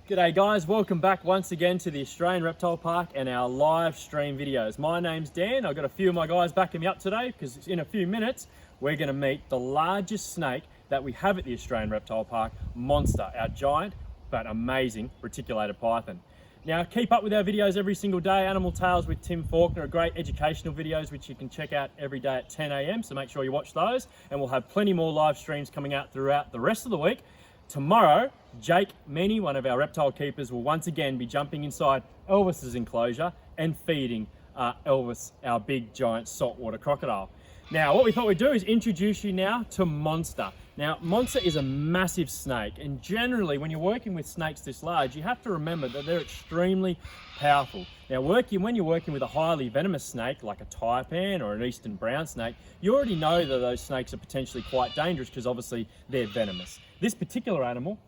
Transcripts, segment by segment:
G'day guys, welcome back once again to the Australian Reptile Park and our live stream videos. My name's Dan. I've got a few of my guys backing me up today because in a few minutes we're going to meet the largest snake that we have at the Australian Reptile Park, Monster, our giant but amazing reticulated python. Now keep up with our videos every single day. Animal Tales with Tim Faulkner are great educational videos which you can check out every day at 10 a.m. So make sure you watch those, and we'll have plenty more live streams coming out throughout the rest of the week. Tomorrow, Jake Meany, one of our reptile keepers, will once again be jumping inside Elvis's enclosure and feeding Elvis, our big giant saltwater crocodile. Now, what we thought we'd do is introduce you now to Monster. Now, Monster is a massive snake, and generally when you're working with snakes this large, you have to remember that they're extremely powerful. Now, when you're working with a highly venomous snake, like a taipan or an eastern brown snake, you already know that those snakes are potentially quite dangerous because obviously they're venomous. This particular animal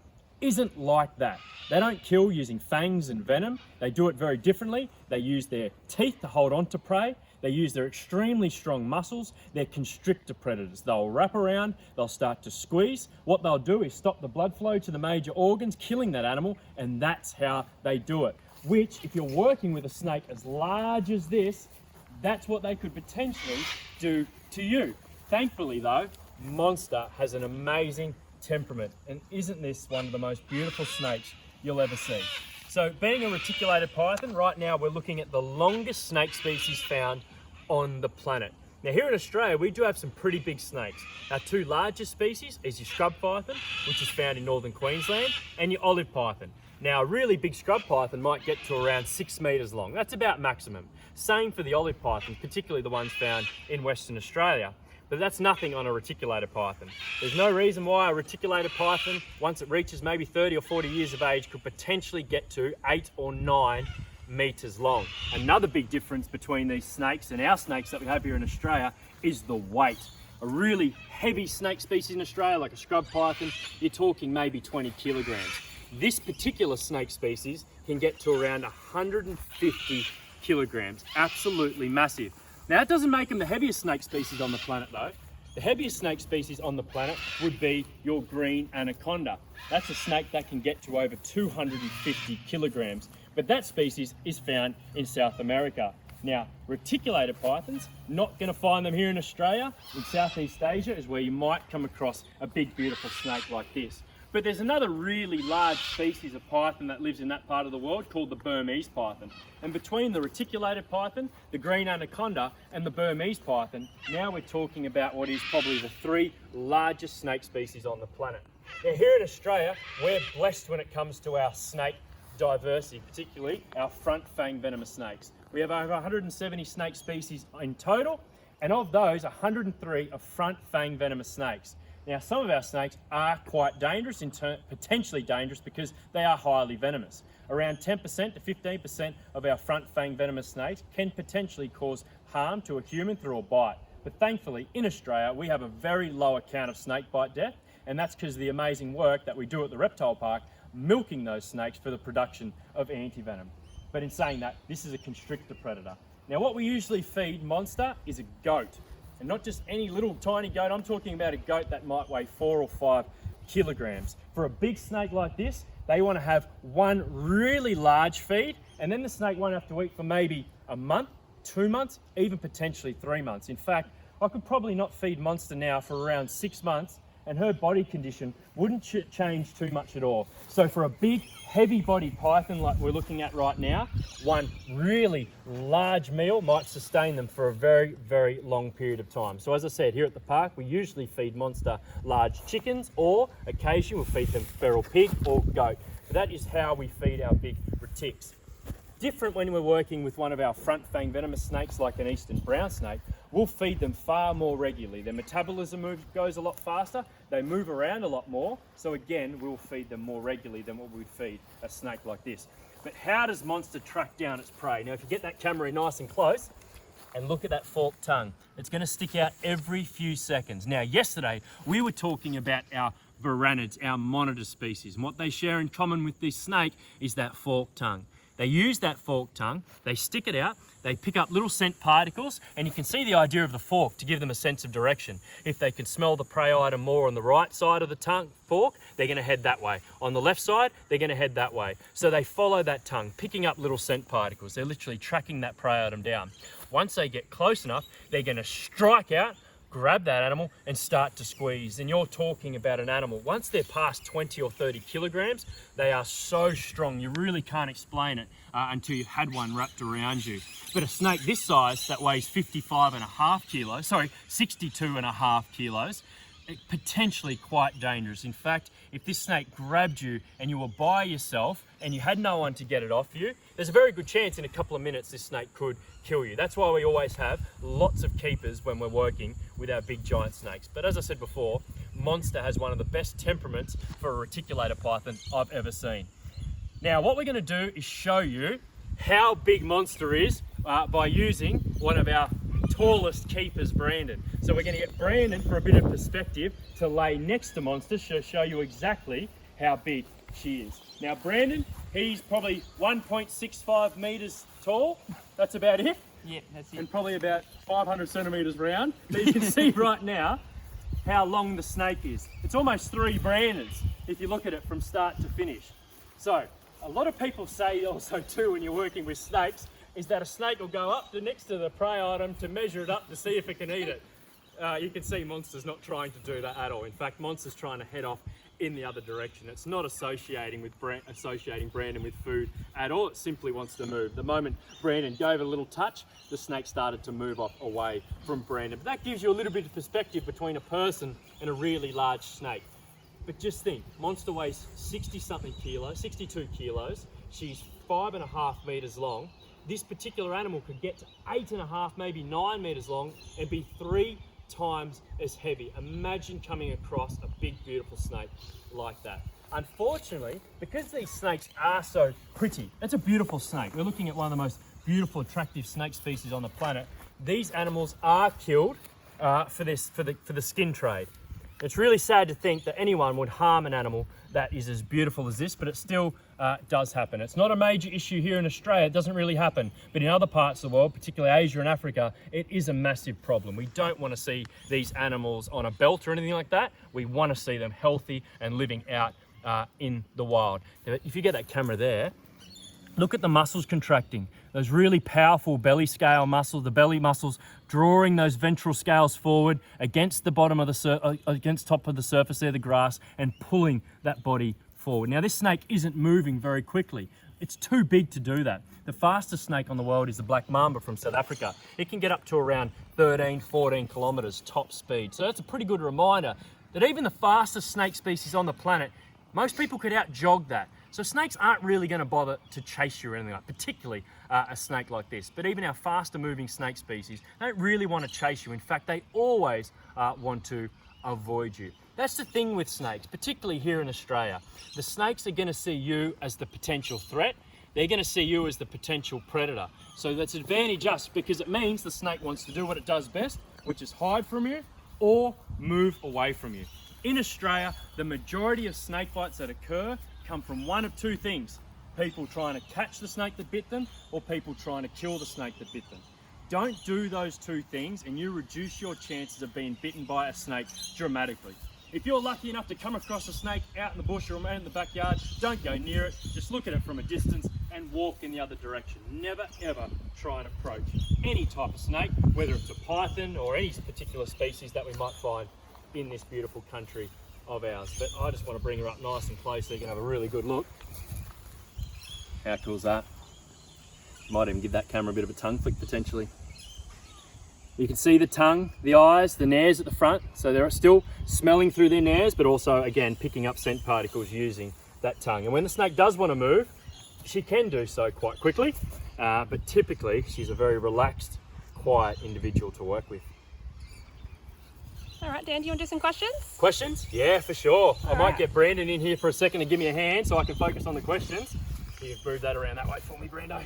isn't like that. They don't kill using fangs and venom. They do it very differently. They use their teeth to hold on to prey. They use their extremely strong muscles. They're constrictor predators. They'll wrap around, they'll start to squeeze. What they'll do is stop the blood flow to the major organs, killing that animal, and that's how they do it. Which, if you're working with a snake as large as this, that's what they could potentially do to you. Thankfully though, Monster has an amazing temperament, and isn't this one of the most beautiful snakes you'll ever see? So being a reticulated python, right now we're looking at the longest snake species found on the planet. Now here in Australia we do have some pretty big snakes. Our two largest species is your scrub python, which is found in northern Queensland, and your olive python. Now a really big scrub python might get to around 6 meters long. That's about maximum. Same for the olive python, particularly the ones found in Western Australia. But that's nothing on a reticulated python. There's no reason why a reticulated python, once it reaches maybe 30 or 40 years of age, could potentially get to 8 or 9 meters long. Another big difference between these snakes and our snakes that we have here in Australia is the weight. A really heavy snake species in Australia, like a scrub python, you're talking maybe 20 kilograms. This particular snake species can get to around 150 kilograms, absolutely massive. Now, that doesn't make them the heaviest snake species on the planet though. The heaviest snake species on the planet would be your green anaconda. That's a snake that can get to over 250 kilograms, but that species is found in South America. Now, reticulated pythons, not going to find them here in Australia. In Southeast Asia is where you might come across a big, beautiful snake like this. But there's another really large species of python that lives in that part of the world called the Burmese python. And between the reticulated python, the green anaconda, and the Burmese python, now we're talking about what is probably the 3 largest snake species on the planet. Now here in Australia, we're blessed when it comes to our snake diversity, particularly our front fang venomous snakes. We have over 170 snake species in total, and of those, 103 are front fang venomous snakes. Now, some of our snakes are quite dangerous, potentially dangerous, because they are highly venomous. Around 10% to 15% of our front fang venomous snakes can potentially cause harm to a human through a bite. But thankfully, in Australia, we have a very low account of snake bite death, and that's because of the amazing work that we do at the reptile park, milking those snakes for the production of anti-venom. But in saying that, this is a constrictor predator. Now, what we usually feed Monster is a goat. And not just any little tiny goat, I'm talking about a goat that might weigh 4 or 5 kilograms. For a big snake like this, they want to have one really large feed, and then the snake won't have to eat for maybe a month, 2 months, even potentially 3 months. In fact, I could probably not feed Monster now for around 6 months, and her body condition wouldn't change too much at all. So for a big, heavy body python like we're looking at right now, one really large meal might sustain them for a very, very long period of time. So as I said, here at the park, we usually feed Monster large chickens, or occasionally we'll feed them feral pig or goat. That is how we feed our big retics. Different when we're working with one of our front fang venomous snakes like an eastern brown snake, we'll feed them far more regularly. Their metabolism goes a lot faster, they move around a lot more, so again, we'll feed them more regularly than what we'd feed a snake like this. But how does Monster track down its prey? Now, if you get that camera nice and close, and look at that forked tongue, it's going to stick out every few seconds. Now, yesterday, we were talking about our varanids, our monitor species, and what they share in common with this snake is that forked tongue. They use that forked tongue, they stick it out, they pick up little scent particles, and you can see the idea of the fork to give them a sense of direction. If they can smell the prey item more on the right side of the tongue fork, they're going to head that way. On the left side, they're going to head that way. So they follow that tongue, picking up little scent particles. They're literally tracking that prey item down. Once they get close enough, they're going to strike out, grab that animal and start to squeeze. And you're talking about an animal, once they're past 20 or 30 kilograms, they are so strong, you really can't explain it until you've had one wrapped around you. But a snake this size that weighs 62.5 kilos, potentially quite dangerous. In fact, if this snake grabbed you and you were by yourself and you had no one to get it off you, there's a very good chance in a couple of minutes this snake could kill you. That's why we always have lots of keepers when we're working with our big giant snakes. But as I said before, Monster has one of the best temperaments for a reticulated python I've ever seen. Now what we're going to do is show you how big Monster is by using one of our tallest keepers, Brandon. So we're going to get Brandon for a bit of perspective to lay next to Monster to show you exactly how big she is. Now Brandon, he's probably 1.65 meters tall. That's about it. Yeah, that's it. And probably about 500 centimeters round. But you can see right now how long the snake is. It's almost 3 Brandons if you look at it from start to finish. So a lot of people say also too when you're working with snakes is that a snake will go up to next to the prey item to measure it up to see if it can eat it. You can see Monster's not trying to do that at all. In fact, Monster's trying to head off in the other direction. It's not associating Brandon with food at all. It simply wants to move. The moment Brandon gave it a little touch, the snake started to move off away from Brandon. But that gives you a little bit of perspective between a person and a really large snake. But just think, Monster weighs 62 kilos. She's 5.5 meters long. This particular animal could get to 8.5, maybe 9 meters long and be 3 times as heavy. Imagine coming across a big, beautiful snake like that. Unfortunately, because these snakes are so pretty, it's a beautiful snake. We're looking at one of the most beautiful, attractive snake species on the planet. These animals are killed for the skin trade. It's really sad to think that anyone would harm an animal that is as beautiful as this, but it still does happen. It's not a major issue here in Australia, it doesn't really happen, but in other parts of the world, particularly Asia and Africa, it is a massive problem. We don't want to see these animals on a belt or anything like that. We want to see them healthy and living out in the wild. If you get that camera there, look at the muscles contracting, those really powerful belly scale muscles, the belly muscles drawing those ventral scales forward against the bottom of the against top of the surface there, the grass, and pulling that body forward. Now this snake isn't moving very quickly. It's too big to do that. The fastest snake on the world is the black mamba from South Africa. It can get up to around 13, 14 kilometers top speed. So that's a pretty good reminder that even the fastest snake species on the planet, most people could out jog that. So snakes aren't really going to bother to chase you or anything like that, particularly a snake like this. But even our faster moving snake species don't really want to chase you. In fact, they always want to avoid you. That's the thing with snakes, particularly here in Australia. The snakes are going to see you as the potential threat. They're going to see you as the potential predator. So that's advantage us because it means the snake wants to do what it does best, which is hide from you or move away from you. In Australia, the majority of snake bites that occur come from one of two things: people trying to catch the snake that bit them or people trying to kill the snake that bit them. Don't do those two things and you reduce your chances of being bitten by a snake dramatically. If you're lucky enough to come across a snake out in the bush or in the backyard, don't go near it. Just look at it from a distance and walk in the other direction. Never ever try and approach any type of snake, whether it's a python or any particular species that we might find in this beautiful country of ours. But I just want to bring her up nice and close so you can have a really good look. How cool is that? Might even give that camera a bit of a tongue flick potentially. You can see the tongue, the eyes, the nares at the front. So they're still smelling through their nares, but also again picking up scent particles using that tongue. And when the snake does want to move, she can do so quite quickly, but typically she's a very relaxed, quiet individual to work with. All right, Dan, do you want to do some questions? Questions? Yeah, for sure. I might right. get Brandon in here for a second to give me a hand so I can focus on the questions. You've moved that around that way for me, Brando.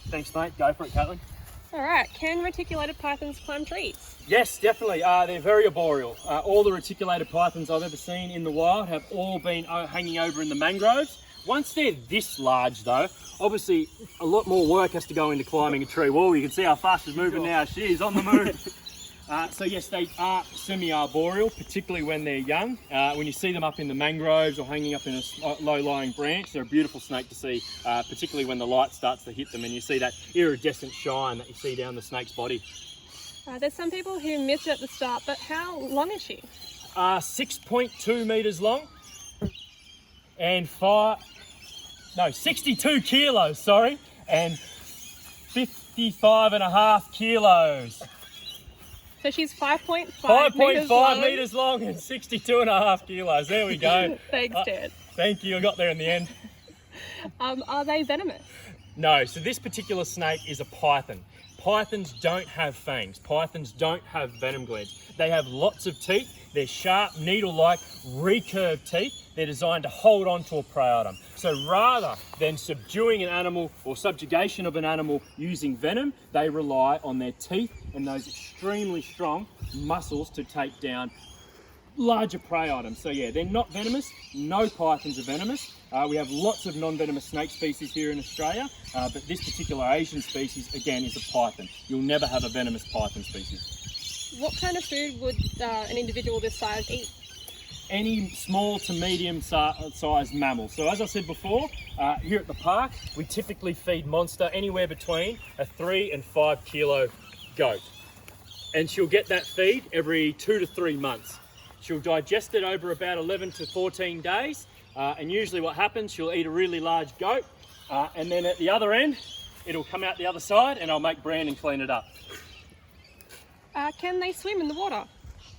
Thanks, mate. Go for it, Caitlin. All right, can reticulated pythons climb trees? Yes, definitely. They're very arboreal. All the reticulated pythons I've ever seen in the wild have all been hanging over in the mangroves Once they're this large though, obviously a lot more work has to go into climbing a tree wall. You can see how fast she's moving now. She is on the move. So yes, they are semi-arboreal, particularly when they're young. When you see them up in the mangroves or hanging up in a low-lying branch, they're a beautiful snake to see, particularly when the light starts to hit them and you see that iridescent shine that you see down the snake's body. There's some people who missed it at the start, but how long is she? 6.2 meters long and 62 kilos, sorry, and 55.5 kilos. So she's 5.5 5.5 meters long and 62.5 kilos. There we go. Thanks, Dad. Thank you, I got there in the end. Are they venomous? No, so this particular snake is a python. Pythons don't have fangs. Pythons don't have venom glands. They have lots of teeth. They're sharp, needle-like, recurved teeth. They're designed to hold on to a prey item. So rather than subduing an animal or subjugation of an animal using venom, they rely on their teeth and those extremely strong muscles to take down larger prey items. So yeah, they're not venomous. No pythons are venomous. We have lots of non-venomous snake species here in Australia, but this particular Asian species, again, is a python. You'll never have a venomous python species. What kind of food would an individual this size eat? Any small to medium sized mammal. So as I said before, here at the park, we typically feed Monster anywhere between a 3 and 5 kilo goat. And she'll get that feed every 2 to 3 months. She'll digest it over about 11 to 14 days. And usually what happens, she'll eat a really large goat. And then at the other end, it'll come out the other side and I'll make bran and clean it up. Can they swim in the water?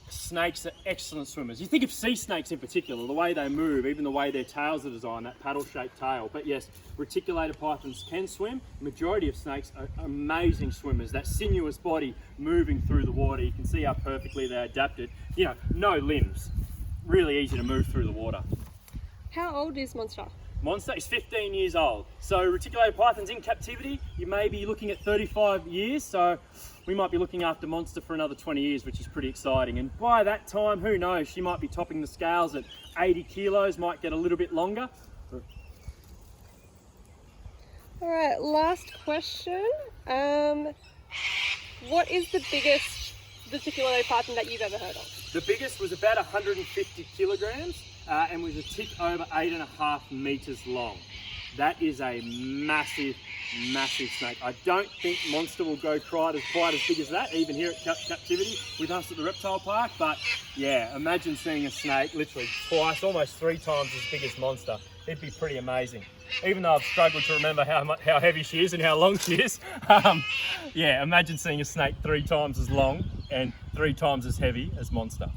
Snakes are excellent swimmers. You think of sea snakes in particular, the way they move, even the way their tails are designed, that paddle-shaped tail. But yes, reticulated pythons can swim. The majority of snakes are amazing swimmers. That sinuous body moving through the water, you can see how perfectly they're adapted. You know, no limbs. Really easy to move through the water. How old is Monster? Monster is 15 years old. So reticulated pythons in captivity, you may be looking at 35 years. So we might be looking after Monster for another 20 years, which is pretty exciting. And by that time, who knows, she might be topping the scales at 80 kilos, might get a little bit longer. All right, last question. What is the biggest reticulated python that you've ever heard of? The biggest was about 150 kilograms and was a tick over 8.5 meters long. That is a massive, massive snake. I don't think Monster will go quite as big as that, even here at captivity with us at the reptile park. But yeah, imagine seeing a snake literally twice, almost 3 times as big as Monster. It'd be pretty amazing. Even though I've struggled to remember how heavy she is and how long she is. Yeah, imagine seeing a snake 3 times as long and 3 times as heavy as Monster.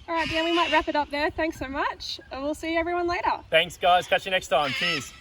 All right, Dan, we might wrap it up there. Thanks so much. And we'll see everyone later. Thanks, guys. Catch you next time. Cheers.